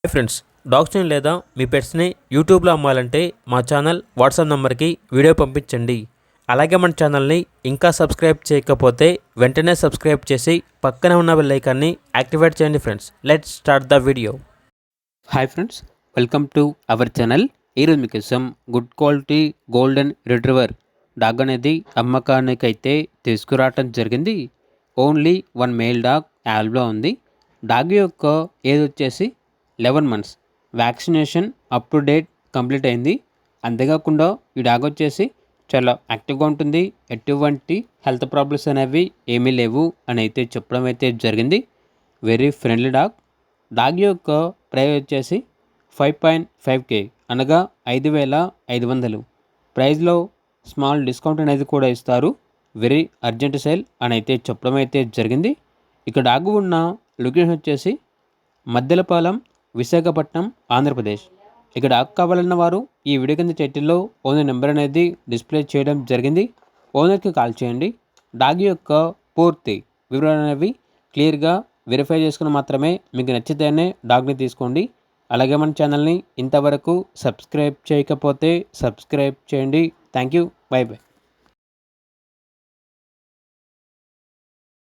Hi friends, డాగ్స్ని లేదా మీ పెట్స్ని యూట్యూబ్లో అమ్మాలంటే మా ఛానల్ వాట్సాప్ నెంబర్కి వీడియో పంపించండి. అలాగే మన ఛానల్ని ఇంకా సబ్స్క్రైబ్ చేయకపోతే వెంటనే సబ్స్క్రైబ్ చేసి పక్కనే ఉన్న బెల్ ఐకాన్ని యాక్టివేట్ చేయండి. Friends, let's start the video. Hi friends, welcome to our channel. ఈరోజు మీకోసం good quality golden retriever dog అనేది అమ్మకానికి అయితే తీసుకురావటం జరిగింది. ఓన్లీ వన్ మేల్ డాగ్ యాల్బ్లో ఉంది. డాగ్ యొక్క ఏజ్ వచ్చేసి 11 months. Vaccination up to date complete అయింది. అంతేకాకుండా ఈ డాగ్ వచ్చేసి చాలా యాక్టివ్గా ఉంటుంది. ఎటువంటి హెల్త్ ప్రాబ్లమ్స్ అనేవి ఏమీ లేవు అని అయితే చెప్పడం అయితే జరిగింది. Very friendly dog. డాగ్ యొక్క ప్రైస్ వచ్చేసి 5.5K అనగా 5,500. ప్రైస్లో స్మాల్ డిస్కౌంట్ అనేది కూడా ఇస్తారు. వెరీ అర్జెంట్ సేల్ అని అయితే చెప్పడం అయితే జరిగింది. ఇక డాగ్ ఉన్న లొకేషన్ వచ్చేసి మద్దెలపాలెం, విశాఖపట్నం, ఆంధ్రప్రదేశ్. ఇక డాగ్ కావాలన్న వారు ఈ వీడియో కింద టైటిల్లో ఓనర్ నెంబర్ అనేది డిస్ప్లే చేయడం జరిగింది. ఓనర్కి కాల్ చేయండి. డాగ్ యొక్క పూర్తి వివరాలు అనేవి క్లియర్గా వెరిఫై చేసుకుని మాత్రమే మీకు నచ్చితేనే డాగ్ని తీసుకోండి. అలాగే మన ఛానల్ని ఇంతవరకు సబ్స్క్రైబ్ చేయకపోతే సబ్స్క్రైబ్ చేయండి. Thank you. By by.